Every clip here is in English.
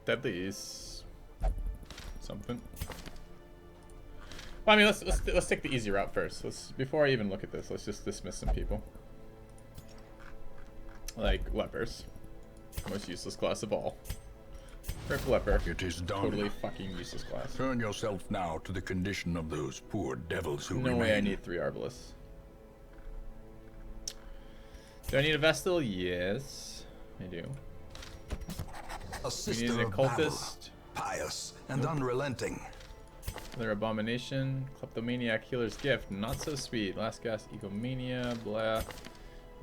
Deadly is something. Well, I mean, let's take the easy route first. Before I even look at this, let's just dismiss some people. Like lepers, most useless class of all. Rip leper. It is done. Totally fucking useless class. Turn yourself now to the condition of those poor devils who No remain. way I need 3 Arbalists. Do I need a Vestal? Yes, I do. A We sister need an of battle, occultist. pious and unrelenting. Another abomination. Kleptomaniac, healer's gift. Not so sweet. Last gas, egomania. Blah.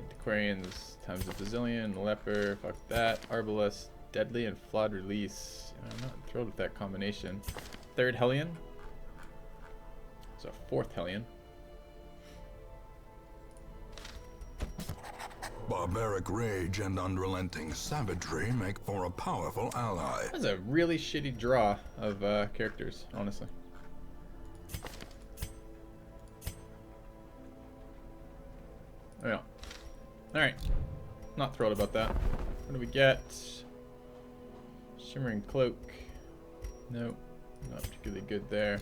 Antiquarians, times a bazillion. Leper. Fuck that. Arbalest. Deadly and flawed release. I'm not thrilled with that combination. 3rd Hellion. So 4th Hellion. Barbaric rage and unrelenting savagery make for a powerful ally. That's a really shitty draw of characters, honestly. Oh, yeah. Alright. Not thrilled about that. What do we get? Shimmering Cloak. Nope. Not particularly good there.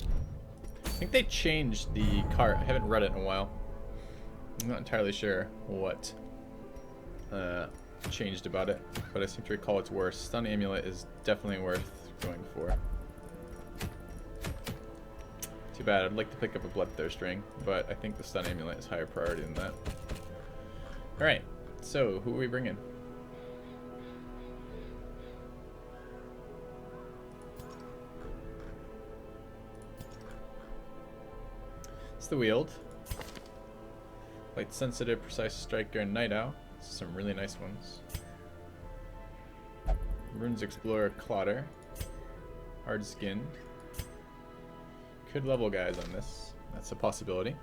I think they changed the cart. I haven't read it in a while. I'm not entirely sure what changed about it, but I seem to recall it's worse. Stun Amulet is definitely worth going for. Too bad. I'd like to pick up a Bloodthirst Ring, but I think the Stun Amulet is higher priority than that. Alright, so who are we bringing? It's the Wield. Light Sensitive, Precise Striker, and Night Owl. Some really nice ones. Runes Explorer, Clotter. Hard Skinned. Could level guys on this. That's a possibility.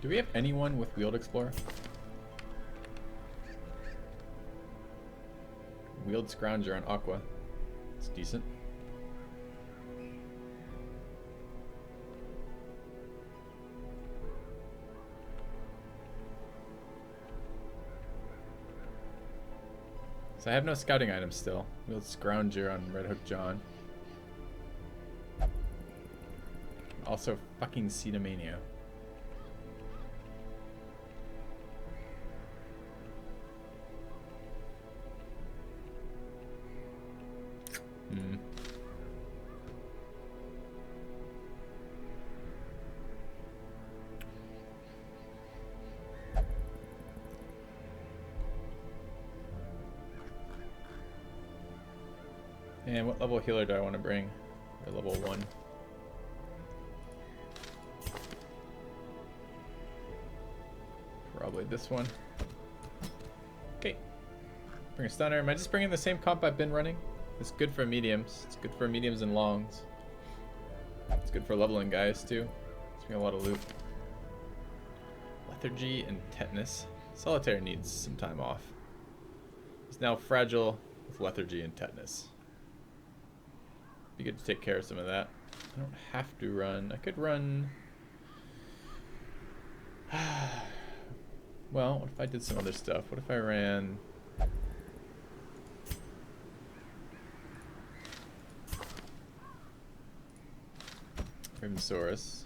Do we have anyone with Wield Explorer? Wield Scrounger on Aqua. It's decent. So I have no scouting items still. Wield Scrounger on Red Hook John. Also fucking Cedomania. And what level healer do I want to bring? Or level 1? Probably this one. Okay. Bring a stunner. Am I just bringing the same comp I've been running? It's good for mediums. It's good for mediums and longs. It's good for leveling guys too. It's been a lot of loot. Lethargy and tetanus. Solitaire needs some time off. He's now fragile with lethargy and tetanus. Be good to take care of some of that. I don't have to run. I could run. Well, what if I did some other stuff? What if I ran? Ravensaurus.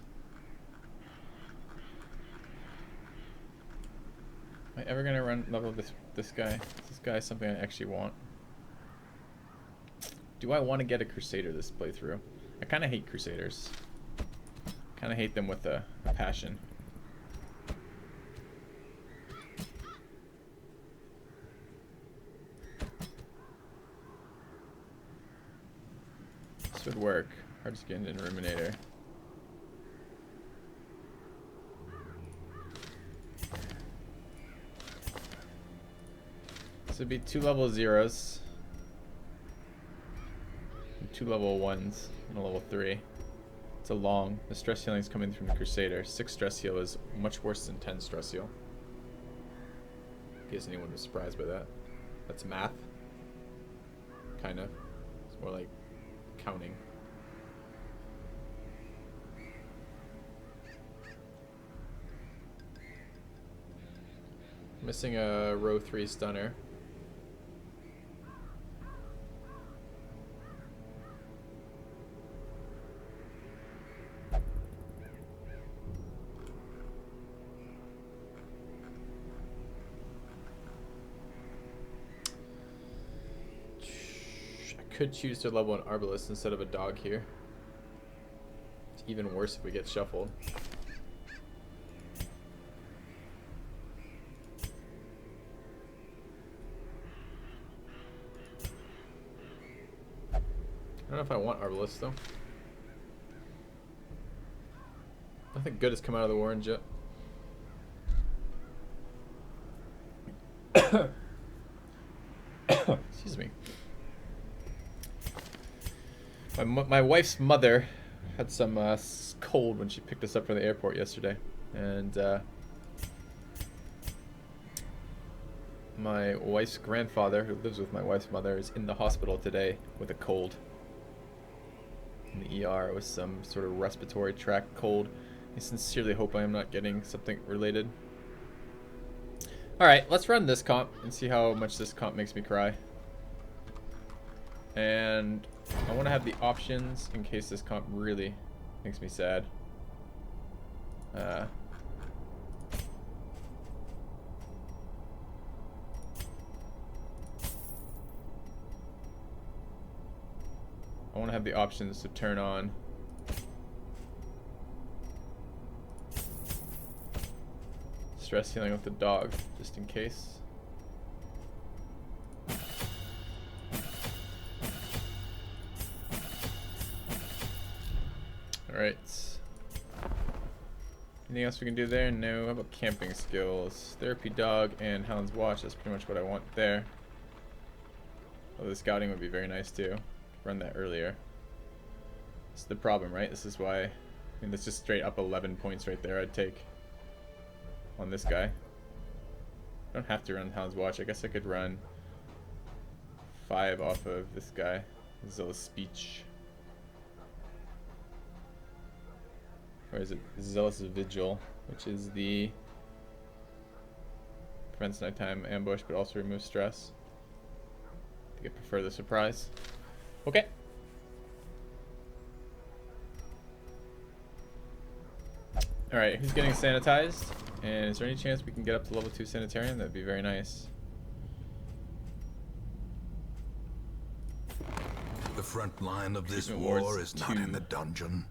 Am I ever gonna run level this guy? Is this guy something I actually want? Do I want to get a Crusader this playthrough? I kind of hate Crusaders. Kind of hate them with a passion. This would work. Hard Skinned and Ruminator. This would be 2 level 0s. 2 level 1s and a level 3. It's a long. The stress healing is coming from the Crusader. 6 stress heal is much worse than 10 stress heal. In case anyone was surprised by that. That's math. Kind of. It's more like counting. Missing a row 3 stunner. Could choose to level an arbalist instead of a dog here. It's even worse if we get shuffled. I don't know if I want arbalist though. Nothing good has come out of the war yet. Excuse me. My wife's mother had some cold when she picked us up from the airport yesterday, and my wife's grandfather, who lives with my wife's mother, is in the hospital today with a cold. In the ER with some sort of respiratory tract cold. I sincerely hope I am not getting something related. Alright, let's run this comp and see how much this comp makes me cry. And I want to have the options in case this comp really makes me sad. I want to have the options to turn on stress healing with the dog, just in case. Alright. Anything else we can do there? No. How about camping skills? Therapy dog and Hound's Watch. That's pretty much what I want there. Although the scouting would be very nice too. Run that earlier. This is the problem, right? This is why. I mean, that's just straight up 11 points right there I'd take on this guy. I don't have to run Hound's Watch. I guess I could run 5 off of this guy. Zealous Speech. Or is it Zealous Vigil, which is the prevents nighttime ambush but also removes stress. I think I prefer the surprise. Okay. Alright, who's getting sanitized? And is there any chance we can get up to level 2 sanitarium? That'd be very nice. The front line of this Treatment war wards is not in the dungeon.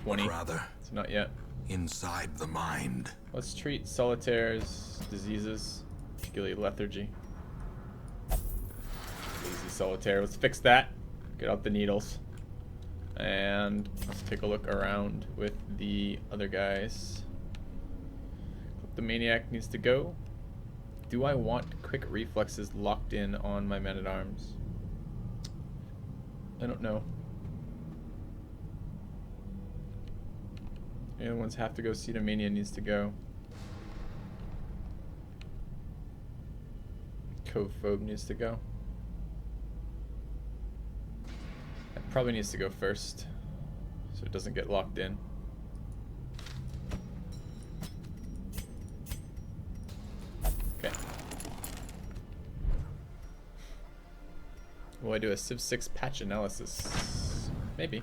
20. Rather, It's not yet. inside the mind. Let's treat solitaires, diseases, particularly lethargy. Lazy solitaire. Let's fix that. Get out the needles. And let's take a look around with the other guys. The maniac needs to go. Do I want quick reflexes locked in on my man-at-arms? I don't know. The other ones have to go. Cedomania needs to go. Covephobe needs to go. That probably needs to go first, so it doesn't get locked in. Okay. Will I do a Civ 6 patch analysis? Maybe.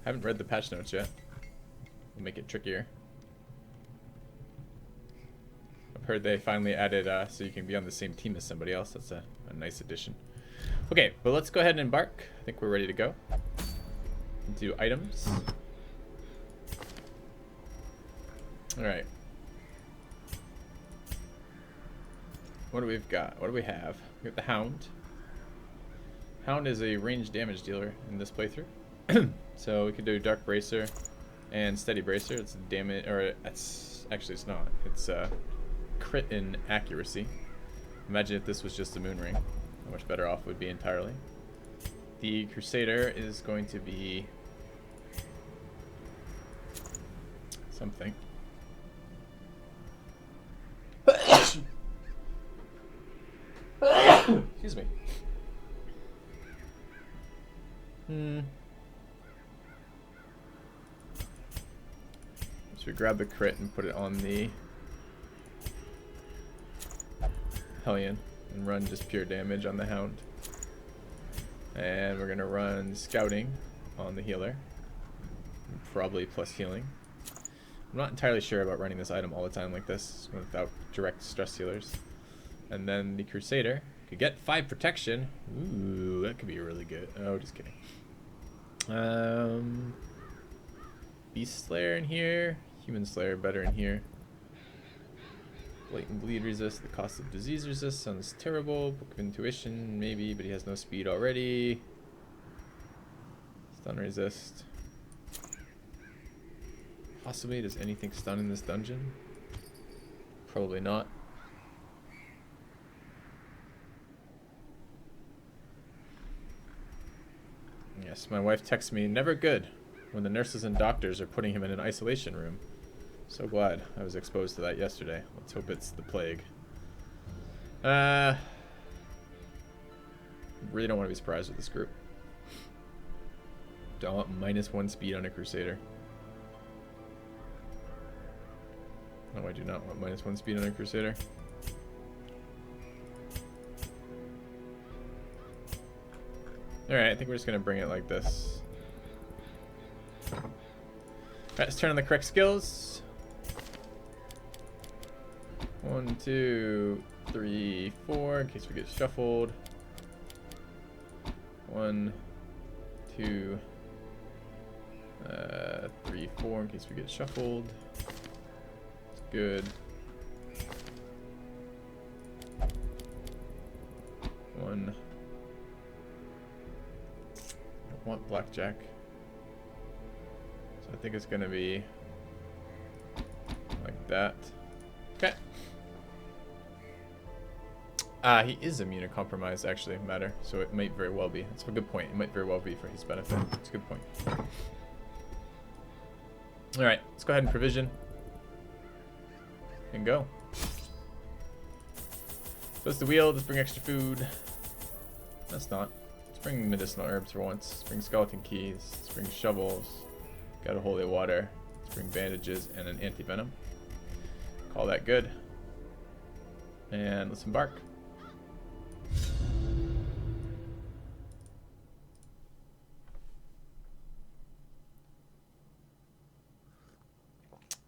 Haven't read the patch notes yet. We'll make it trickier. I've heard they finally added so you can be on the same team as somebody else. That's a nice addition. Okay, but let's go ahead and embark. I think we're ready to go. Do items. Alright. What do we've got? What do we have? We got the Hound. Hound is a ranged damage dealer in this playthrough. So we could do Dark Bracer and Steady Bracer. It's damage, or it's actually it's not. It's crit in accuracy. Imagine if this was just a moon ring. How much better off it would be entirely. The Crusader is going to be something. Excuse me. So we grab the crit and put it on the Hellion and run just pure damage on the Hound. And we're gonna run scouting on the healer. Probably plus healing. I'm not entirely sure about running this item all the time like this without direct stress healers. And then the Crusader could get 5 protection. Ooh, that could be really good. Oh, just kidding. Beast Slayer in here. Human Slayer better in here. Blatant Bleed resist. The cost of disease resist sounds terrible. Book of Intuition maybe, but he has no speed already. Stun resist. Possibly. Does anything stun in this dungeon? Probably not. Yes, my wife texts me, never good, when the nurses and doctors are putting him in an isolation room. So glad I was exposed to that yesterday. Let's hope it's the plague. Really don't want to be surprised with this group. Do I want -1 speed on a Crusader? No, I do not want -1 speed on a Crusader. Alright, I think we're just going to bring it like this. Alright, let's turn on the correct skills. 1, 2, 3, 4, in case we get shuffled. 1, 2, 3, 4, in case we get shuffled. It's good. 1. I want blackjack. So I think it's gonna be like that. Okay. He is immunocompromised, actually, matter. So it might very well be. That's a good point. It might very well be for his benefit. That's a good point. Alright, let's go ahead and provision. And go. Close the wheel, let's bring extra food. That's not. Let's bring medicinal herbs for once. Let's bring skeleton keys. Let's bring shovels. Got a holy water. Let's bring bandages and an anti-venom. Call that good. And let's embark.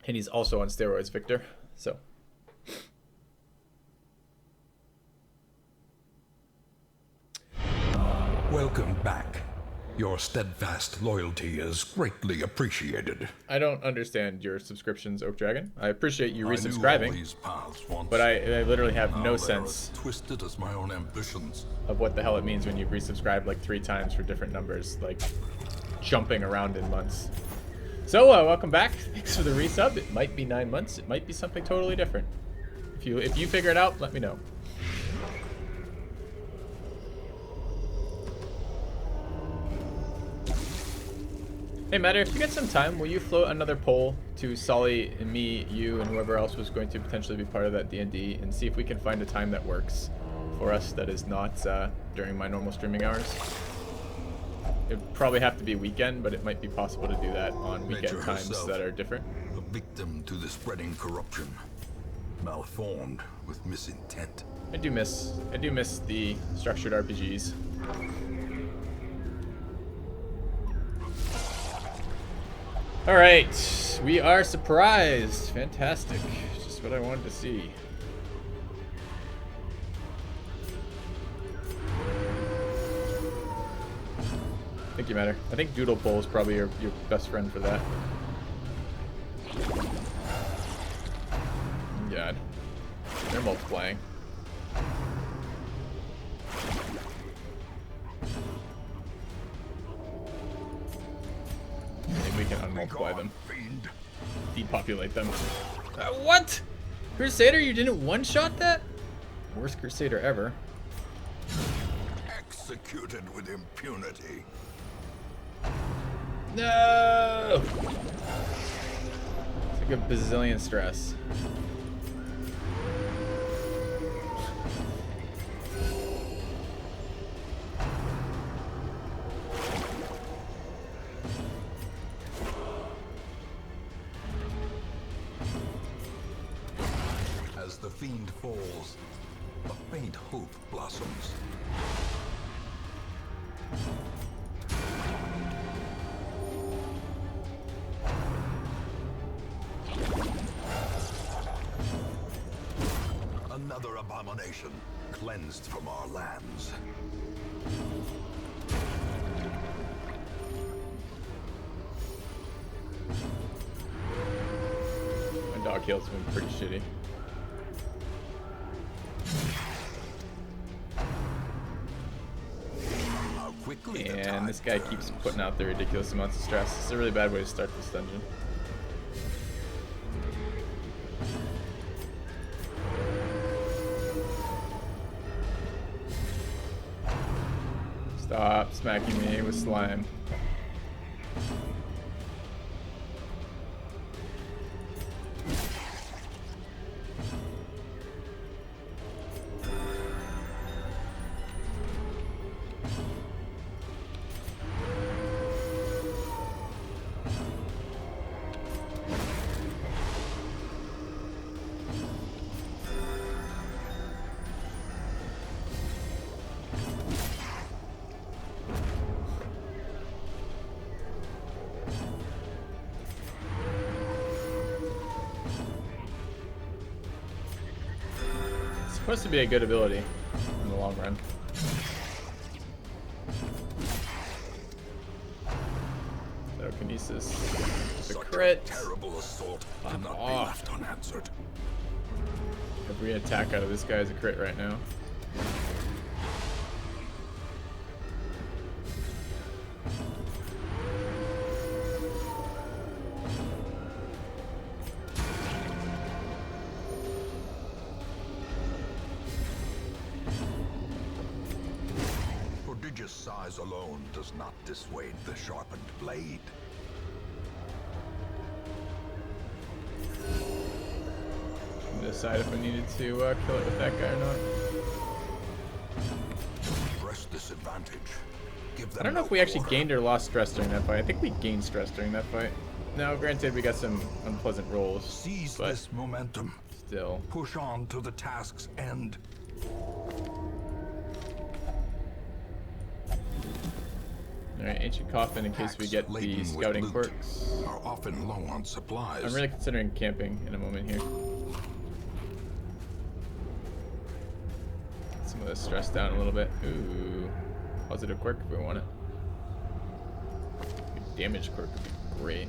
And he's also on steroids, Victor. So. Welcome back. Your steadfast loyalty is greatly appreciated. I don't understand your subscriptions, Oak Dragon. I appreciate you I knew all resubscribing, these paths once. but I literally have Now no they're sense as twisted as my own ambitions. of what the hell it means when you resubscribe like 3 times for different numbers, like jumping around in months. So welcome back. Thanks for the resub. It might be 9 months. It might be something totally different. If you figure it out, let me know. Hey Matter, if you get some time, will you float another poll to Sully and me, you, and whoever else was going to potentially be part of that D&D, and see if we can find a time that works for us that is not during my normal streaming hours? It would probably have to be weekend, but it might be possible to do that on weekend Nature times herself, that are different. A victim to the spreading corruption, malformed with misintent. I do miss the structured RPGs. All right, we are surprised. Fantastic. Just what I wanted to see. Thank you, Matter. I think Doodle Poll is probably your best friend for that. God. They're multiplying. Maybe we can unmultiply them. Depopulate them. What? Crusader, you didn't one-shot that? Worst Crusader ever. Executed with impunity. No! Like a bazillion stress. As the fiend falls, a faint hope blossoms. Another abomination cleansed from our lands. My dog heals have been pretty shitty. How quickly the And tide this guy keeps turns. putting out the ridiculous amounts of stress. It's a really bad way to start this dungeon. Stop smacking me with slime. Supposed to be a good ability in the long run. Telekinesis. The Such crit. a terrible assault cannot be off. left unanswered. Every attack out of this guy is a crit right now. Prodigious size alone does not dissuade the sharpened blade. Decide if I needed to kill it with that guy or not. Press this advantage. Give them I don't know no if we actually quarter. gained or lost stress during that fight. I think we gained stress during that fight. Now, granted, we got some unpleasant rolls, Seize but this momentum. still. Push on to the task's end. Alright, Ancient Coffin in case we Packs get laden the with scouting loot quirks. Are often low on supplies. I'm really considering camping in a moment here. Get some of this stress down a little bit. Ooh. Positive quirk if we want it. A damage quirk would be great.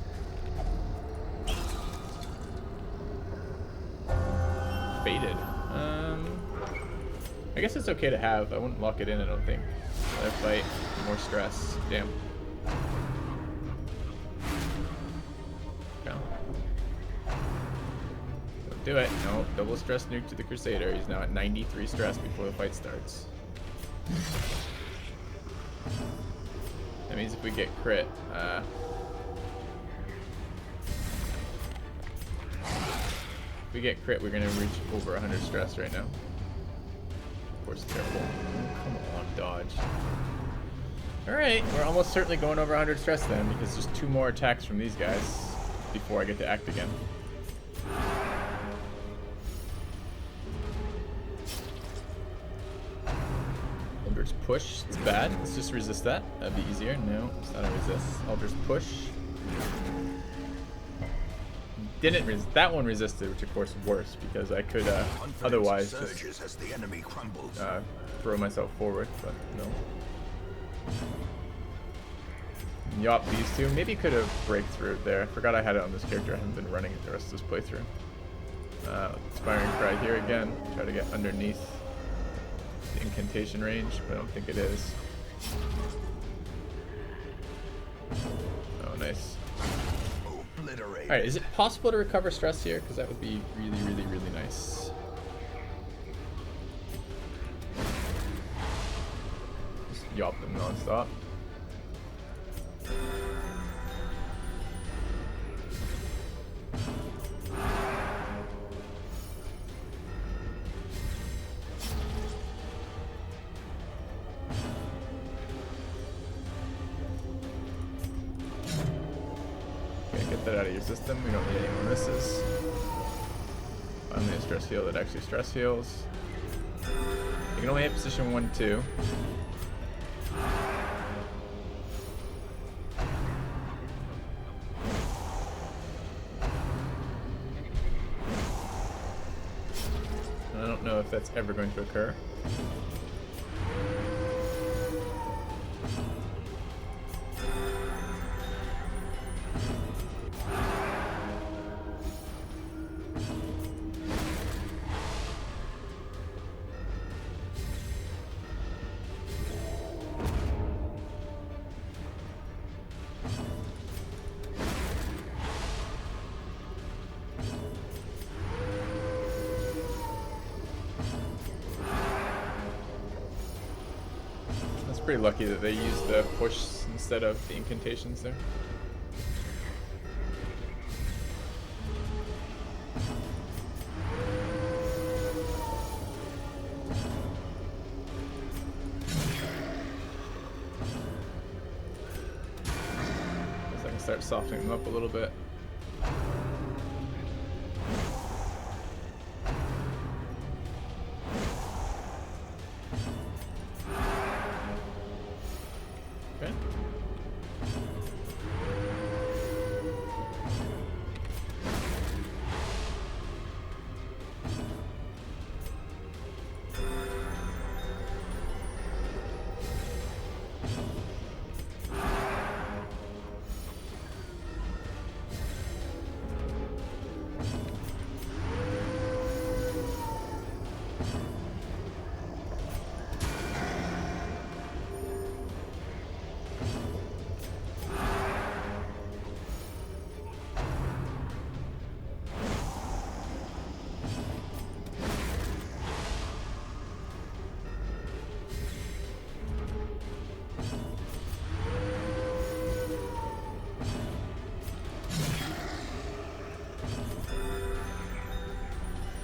Faded. I guess it's okay to have. I wouldn't lock it in, I don't think. Another fight, more stress. Damn. No. Don't do it. No, double stress nuke to the Crusader. He's now at 93 stress before the fight starts. That means if we get crit, if we get crit, we're gonna reach over 100 stress right now. Of course, terrible. Oh, come on, dodge. Alright, we're almost certainly going over 100 stress then, because there's 2 more attacks from these guys before I get to act again. Eldritch Push, it's bad. Let's just resist that. That'd be easier. No, it's not a resist. Eldritch Push. Didn't resist. That one resisted, which of course is worse, because I could otherwise just surges as the enemy crumbles. throw myself forward, but no. Yop these two. Maybe could have breakthrough there. I forgot I had it on this character. I haven't been running it the rest of this playthrough. Inspiring Cry here again. Try to get underneath the incantation range, but I don't think it is. Oh, nice. Obliterate. Alright, is it possible to recover stress here? Because that would be really, really, really nice. Just yop them non-stop. that out of your system. We don't need any more misses. Finally, a stress heal that actually stress heals. You can only hit position 1, 2. I don't know if that's ever going to occur. Pretty lucky that they used the push instead of the incantations there. Guess I can start softening them up a little bit.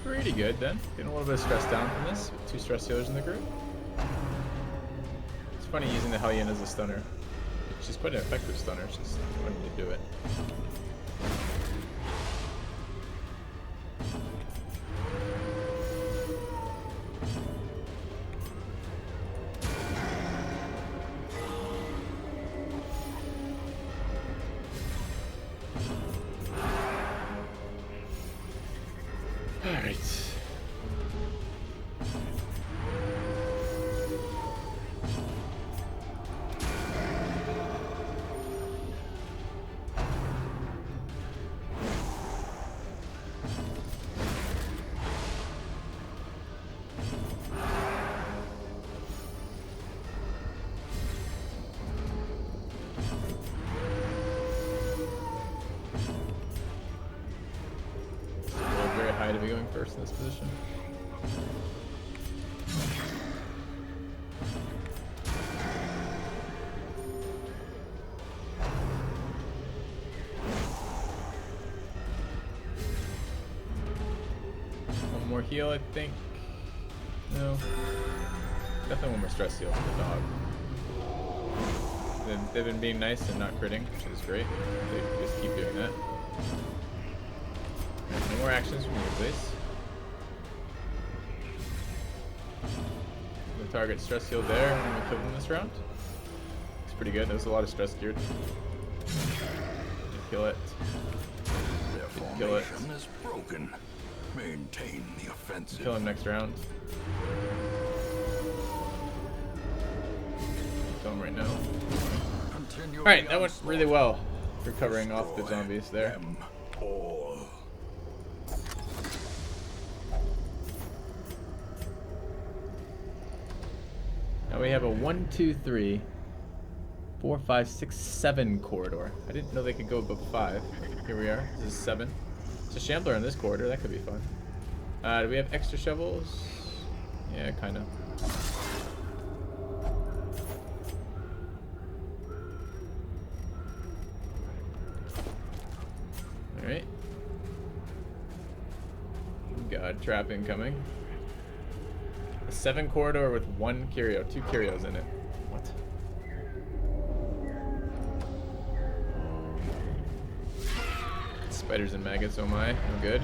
Pretty good then. Getting a little bit of stress down from this with 2 stress healers in the group. It's funny using the Hellion as a stunner. She's quite an effective stunner. She's funny to do it. Alright. To be going first in this position. One more heal, I think. No. Definitely one more stress heal for the dog. They've been being nice and not critting, which is great. They just keep doing that. No more actions from you, please. The target stress healed there, and we killed him this round. It's pretty good. There was a lot of stress geared. Kill it. Their formation is broken. Maintain the offensive. Kill him next round. Kill him right now. Alright, that went really well. Recovering off the zombies there. Now we have a 1, 2, 3, 4, 5, 6, 7 corridor. I didn't know they could go above 5. Here we are. This is 7. It's a shambler in this corridor. That could be fun. Do we have extra shovels? Yeah, kind of. Alright. God, trap incoming. A 7 corridor with 1 curio, 2 curios in it. What? Spiders and maggots, oh my. No good.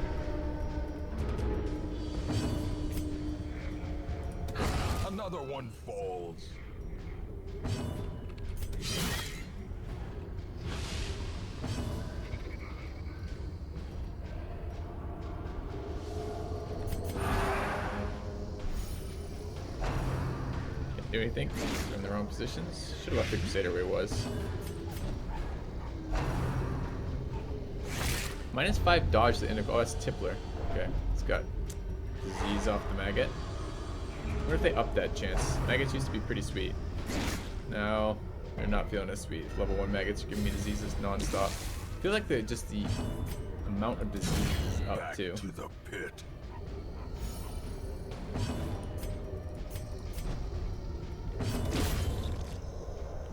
Another one falls. Can't do anything. They're in the wrong positions. Should have left the Crusader where it was. -5 dodge the end of. Oh, that's Tippler. Okay, it's got disease off the maggot. I wonder if they upped that chance. Maggots used to be pretty sweet. Now they're not feeling as sweet. Level 1 maggots are giving me diseases non-stop. I feel like the amount of disease is up Back too. to the pit.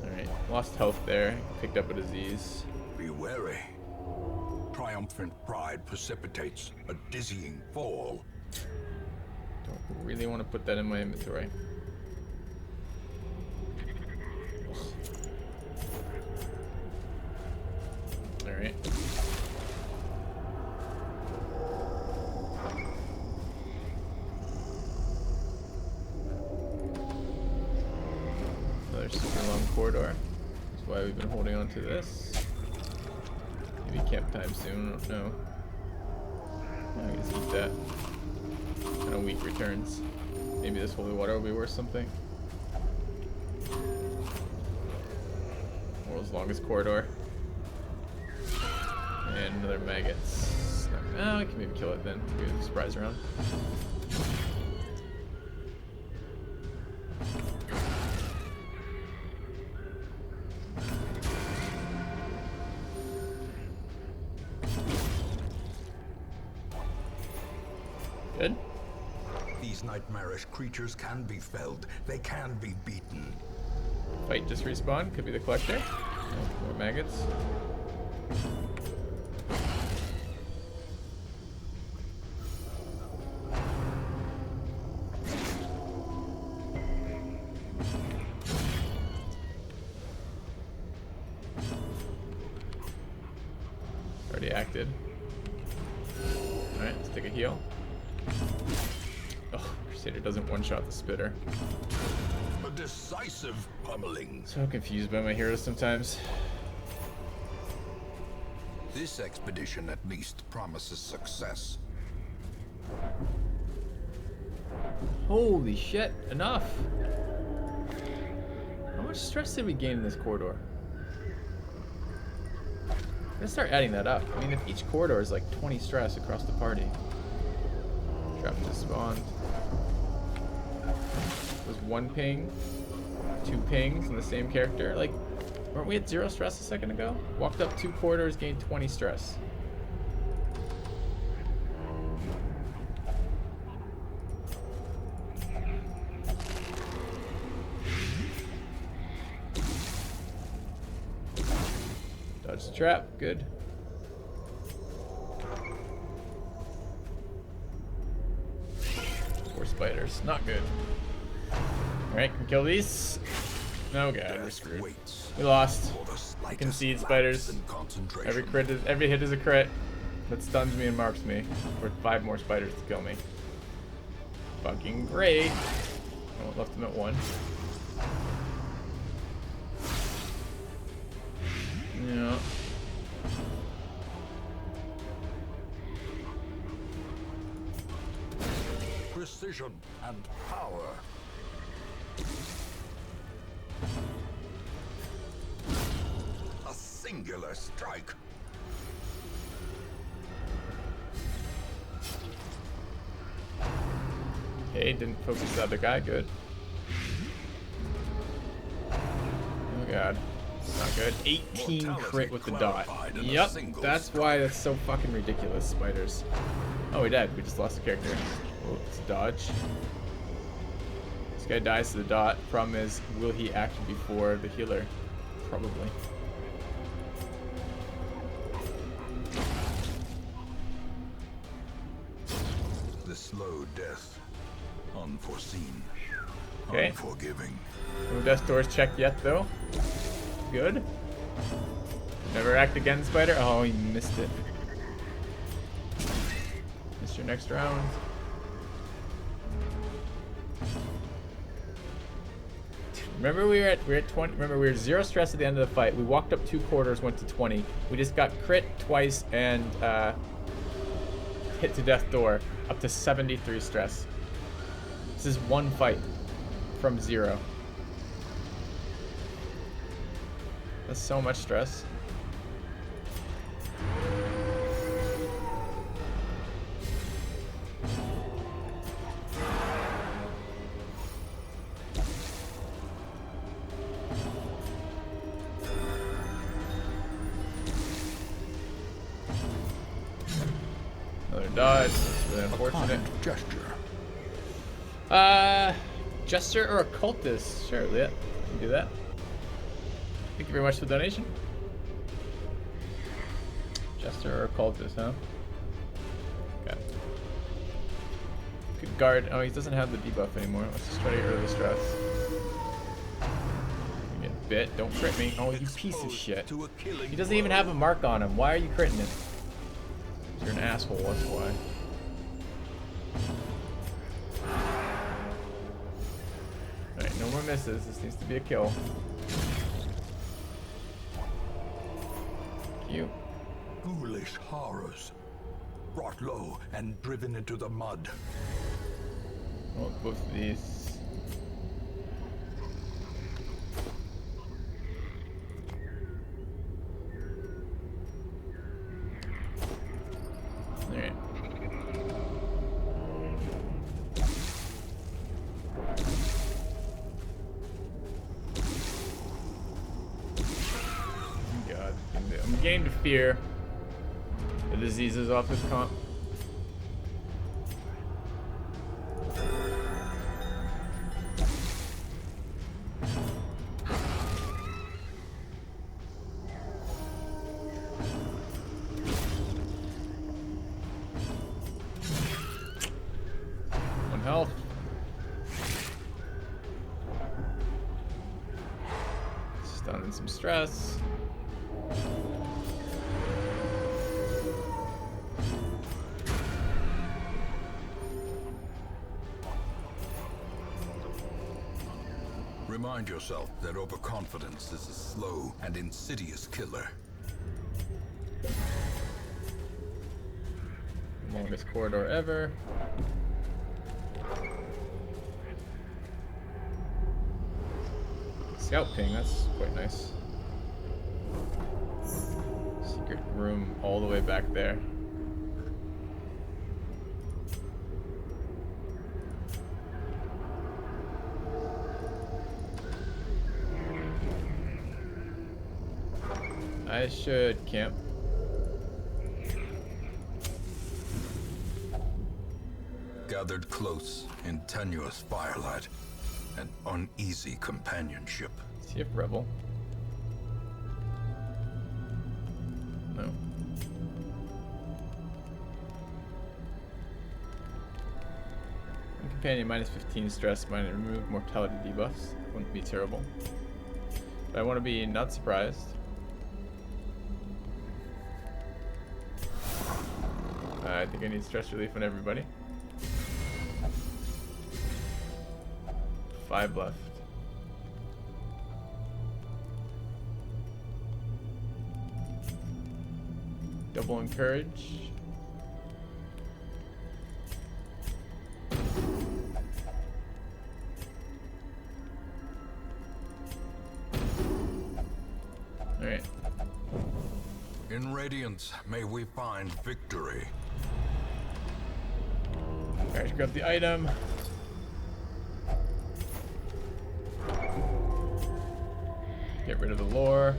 Alright, lost health there. Picked up a disease. Be wary. Triumphant pride precipitates a dizzying fall. Don't really want to put that in my inventory. Alright. Another super long corridor. That's why we've been holding on to this. Maybe camp time soon, I don't know. I can just eat that. Kind of weak returns. Maybe this holy water will be worth something. World's longest corridor. And another maggots. Oh, I can maybe kill it then. Maybe a surprise round. Good. These nightmarish creatures can be felled. They can be beaten. Fight just respawned. Could be the collector. Oh, more maggots. Already acted. Alright, let's take a heal. Oh, Crusader doesn't one-shot the spitter. A decisive pummeling. So confused by my heroes sometimes. This expedition at least promises success. Holy shit, enough! How much stress did we gain in this corridor? I'm gonna start adding that up. I mean, if each corridor is like 20 stress across the party. Trap just spawned. It was 1 ping, 2 pings in the same character. Like, weren't we at 0 stress a second ago? Walked up 2 corridors, gained 20 stress. Dodge the trap, good. Spiders, not good. Alright, can we kill these? No, God, we're screwed. We lost. Concede, spiders. Every hit is a crit. That stuns me and marks me for 5 more spiders to kill me. Fucking great. Oh, left him at 1. Yeah. Precision and power. A singular strike. Okay, didn't focus the other guy, good. Oh God. Not good. 18 crit with the dot. Yep, that's why that's so fucking ridiculous, spiders. Oh, we died. We just lost the character. Oh, it's a dodge. This guy dies to the dot. Problem is, will he act before the healer? Probably. The slow death. Unforeseen. Okay. Unforgiving. No death doors checked yet, though. Good. Never act again, spider. Oh, he missed it. next round. Remember we were at 20. Remember we were 0 stress at the end of the fight. We walked up 2 quarters, went to 20. We just got crit twice and hit to death door up to 73 stress. This is 1 fight from 0. That's so much stress. Another dodge. That's really unfortunate. Gesture. Jester or occultist? Sure, yeah, can do that. Thank you very much for the donation. Jester or occultist, huh? Okay. Good guard. Oh, he doesn't have the debuff anymore. Let's just try to get rid of the stress. You get bit. Don't crit me. Oh, you piece of shit. He doesn't even have a mark on him. Why are you critting him? You're an asshole, that's why. Alright, no more misses. This needs to be a kill. You. Ghoulish horrors. Brought low and driven into the mud. Oh, both of these. Alright. God, I'm beginning to fear the diseases off this comp. One health. Stun and some stress. Remind yourself that overconfidence is a slow and insidious killer. Longest corridor ever. Scout ping, that's quite nice. Secret room all the way back there. I should camp. Gathered close in tenuous firelight and uneasy companionship. Is he a rebel? No. One companion minus 15 stress, minus remove mortality debuffs. Wouldn't be terrible. But I want to be not surprised. I think I need stress relief on everybody. 5 left. Double encourage. Alright. In Radiance, may we find victory. Alright, grab the item. Get rid of the lore.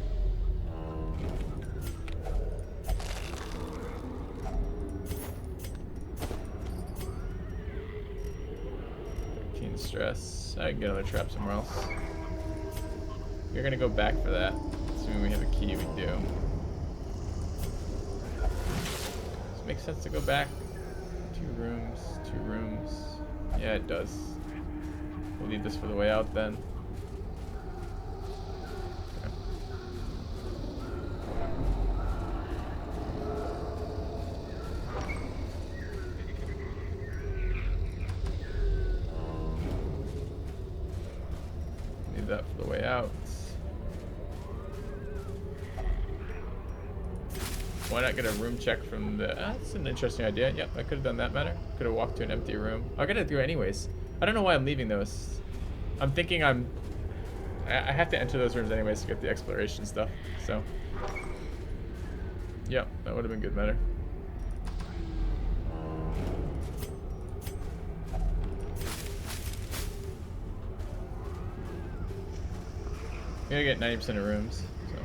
Stress. I can get another trap somewhere else. We're gonna go back for that. Assuming we have a key, we do. Does it make sense to go back? 2 rooms, 2 rooms. Yeah, it does. We'll leave this for the way out then. Okay. that for the way out. Why not get a room check from the... that's an interesting idea. Yep, I could have done that better. Could have walked to an empty room. I gotta do it anyways. I don't know why I'm leaving those. I'm thinking I have to enter those rooms anyways to get the exploration stuff. So, yep, that would have been good better. I'm gonna get 90% of rooms, so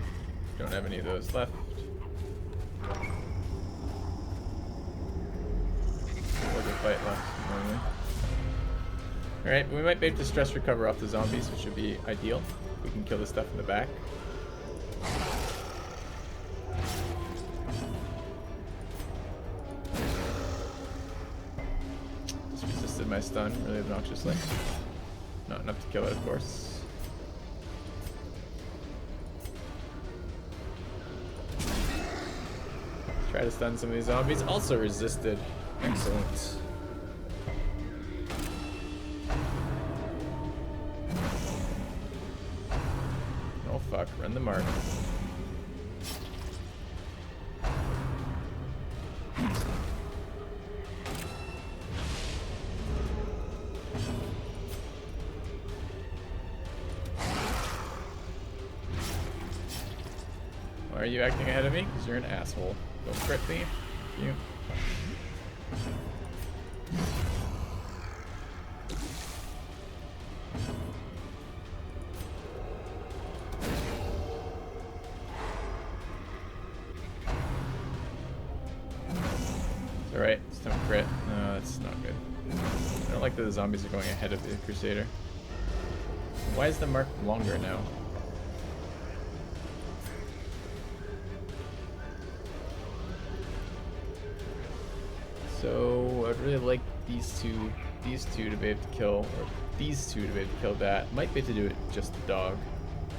don't have any of those left. Fight left. Alright, we might be able to stress recover off the zombies, which would be ideal. We can kill the stuff in the back. Just resisted my stun really obnoxiously. Not enough to kill it, of course. Try to stun some of these zombies. Also resisted. Excellent. Oh fuck, run the mark. Why are you acting ahead of me? Because you're an asshole. Don't crit me. You. Alright, it's time to crit. No, that's not good. I don't like that the zombies are going ahead of the Crusader. Why is the mark longer now? So I'd really like these two to be able to kill, or these two to be able to kill that. Might be able to do it just the dog.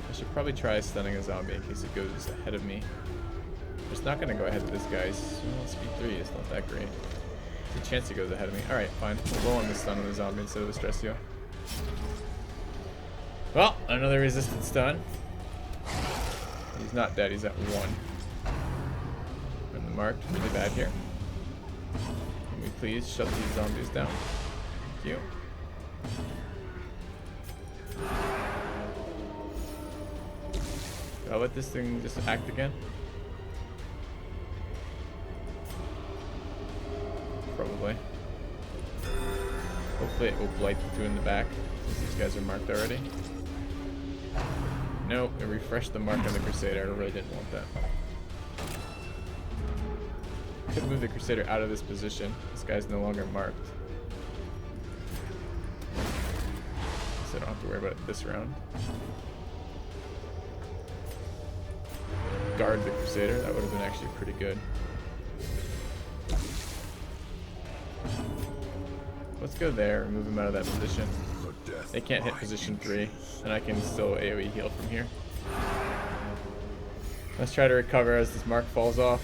I should probably try stunning a zombie in case it goes ahead of me. It's not gonna go ahead of this guy's. Well, speed 3 is not that great. There's a chance he goes ahead of me. Alright, fine. We'll roll on the stun on the zombie instead of the stress heal. Well, another resisted stun. He's not dead, he's at 1. And the mark, really bad here. Can we please shut these zombies down? Thank you. I'll let this thing just act again. Probably. Hopefully it will blight the two in the back, since these guys are marked already. Nope, it refreshed the mark on the Crusader. I really didn't want that. Could move the Crusader out of this position. This guy's no longer marked. So I don't have to worry about it this round. Guard the Crusader, that would have been actually pretty good. Let's go there and move him out of that position. They can't hit position 3, and I can still AoE heal from here. Let's try to recover as this mark falls off.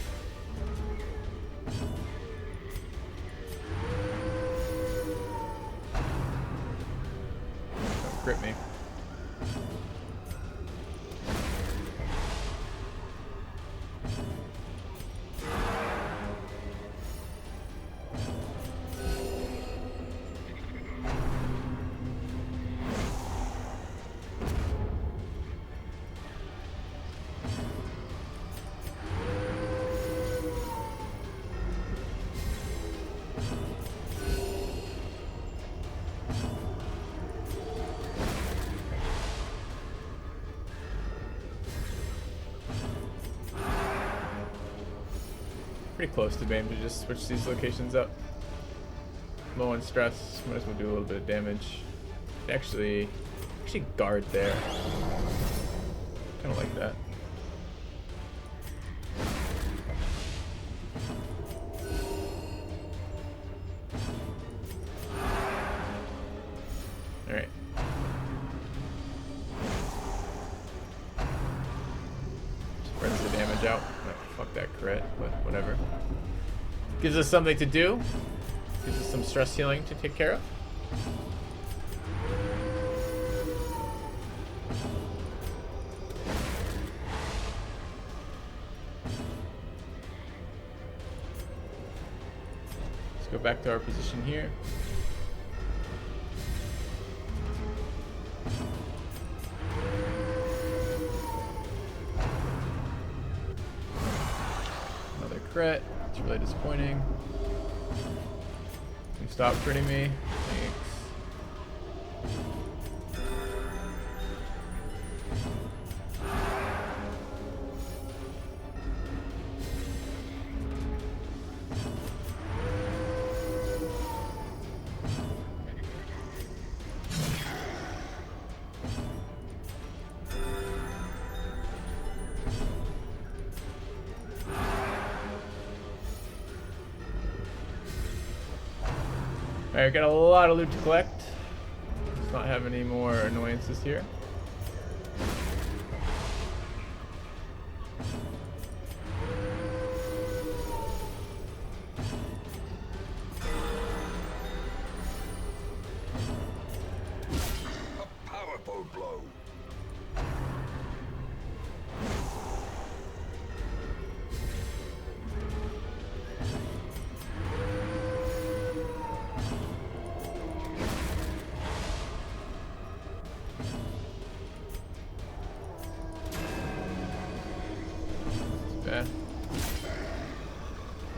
Don't crit me. Pretty close to being able to just switch these locations up. Low on stress, might as well do a little bit of damage. Actually guard there. Kind of like that. Alright. Spreads the damage out. Fuck that crit, but whatever. Gives us something to do. Gives us some stress healing to take care of. Let's go back to our position here. Another crit. It's really disappointing. You stop critting me. Thanks. Alright, got a lot of loot to collect. Let's not have any more annoyances here. A powerful blow.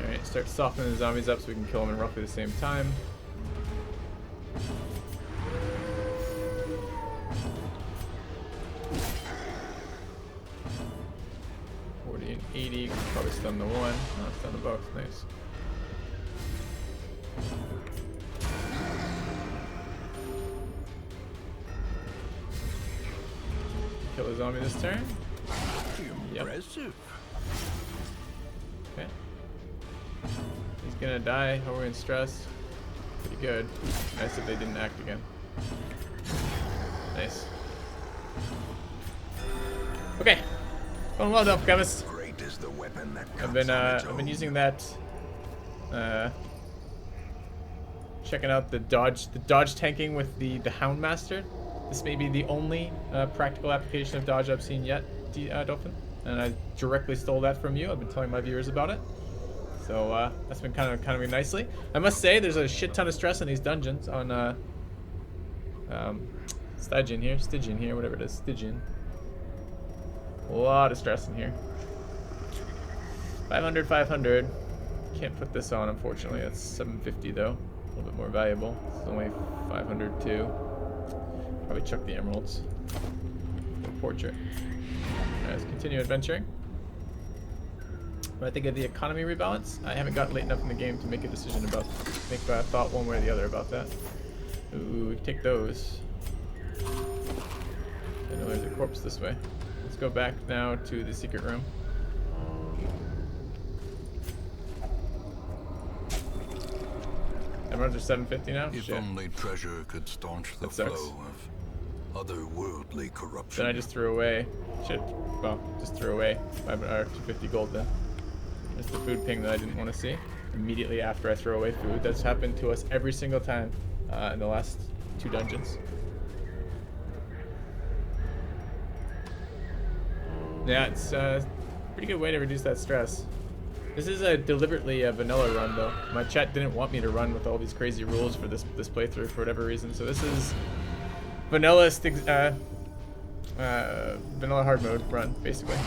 Alright, start softening the zombies up so we can kill them in roughly the same time. And 80, can probably stun the one. No, stun the both. Nice. Kill the zombie this turn. Impressive. Okay. He's gonna die. Oh, we're in stress. Pretty good. Nice if they didn't act again. Nice. Okay. Going well done, chemist. Great is the weapon that I've been using that. Checking out the dodge tanking with the Houndmaster. This may be the only practical application of dodge I've seen yet, Dolphin. And I directly stole that from you. I've been telling my viewers about it. So that's been kind of nicely. I must say, there's a shit ton of stress in these dungeons on Stygian here, whatever it is, Stygian. A lot of stress in here. 500, 500. Can't put this on, unfortunately. That's 750 though. A little bit more valuable. It's only 500 too. Probably chuck the emeralds. Portrait. Alright, let's continue adventuring. What I think of the economy rebalance? I haven't gotten late enough in the game to make a decision about, make a thought one way or the other about that. Ooh, we can take those. I know there's a corpse this way. Let's go back now to the secret room. Emeralds are 750 now? If Shit. only treasure could staunch the That sucks. flow of otherworldly corruption. Then I just threw away. Shit. Well, just threw away 250 gold then. There's the food ping that I didn't want to see. Immediately after I throw away food. That's happened to us every single time in the last 2 dungeons. Yeah, it's a pretty good way to reduce that stress. This is a deliberately vanilla run though. My chat didn't want me to run with all these crazy rules for this playthrough for whatever reason. So this is vanilla vanilla hard mode run, basically.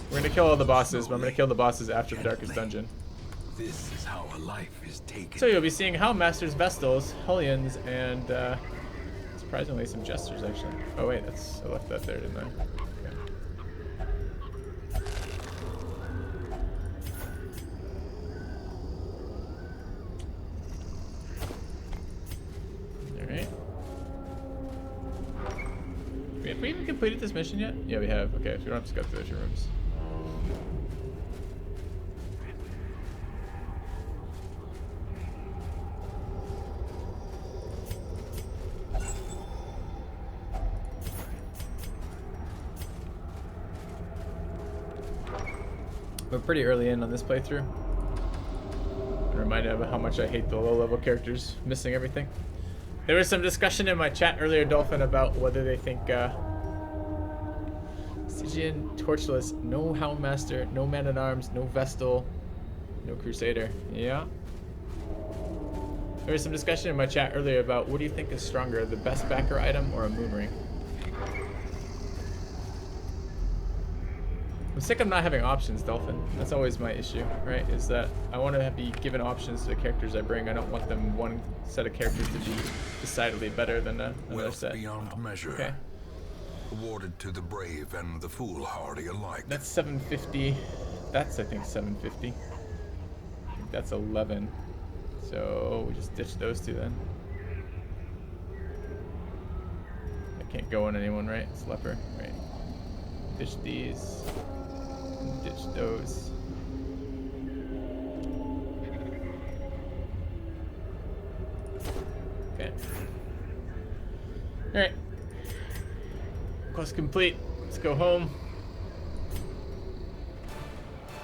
We're gonna kill all the bosses, but I'm gonna kill the bosses after the darkest dungeon. This is how a life is taken. So you'll be seeing Houndmasters, Vestals, Hellions, and surprisingly some Jesters actually. Oh wait, I left that there, didn't I? Okay. Alright. Have we even completed this mission yet? Yeah, we have. Okay, so we don't have to go through those rooms. We're pretty early in on this playthrough. I'm reminded of how much I hate the low-level characters missing everything. There was some discussion in my chat earlier, Dolphin, about whether they think Stygian, Torchless, no Houndmaster, no Man-at-Arms, no Vestal, No Crusader. Yeah. There was some discussion in my chat earlier about what do you think is stronger, the best backer item or a moon ring? I'm sick of not having options, Dolphin. That's always my issue, right? Is that I want to be given options to the characters I bring. I don't want them one set of characters to be decidedly better than another Wealth set. beyond measure. Okay. Awarded to the brave and the foolhardy alike. That's 750. That's, I think, 750. I think that's 11. So we just ditch those two then. I can't go on anyone, right? It's leper, right? Ditch these. Ditch those. Okay. Alright. Quest complete. Let's go home.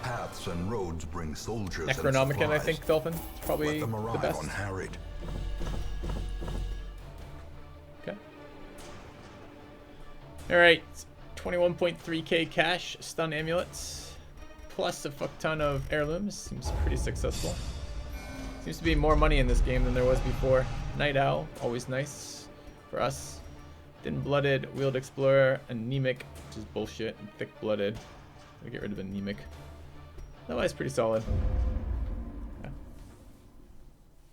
Paths and roads bring soldiers and Necronomicon, I supplies. think, Dolphin. It's probably Let them the arrive best. unharried. Okay. Alright. 21.3k cash, stun amulets, plus a fuck ton of heirlooms. Seems pretty successful. Seems to be more money in this game than there was before. Night Owl, always nice for us. Thin Blooded, Wheeled Explorer, Anemic, which is bullshit, and Thick Blooded. I'll get rid of Anemic. Otherwise, pretty solid.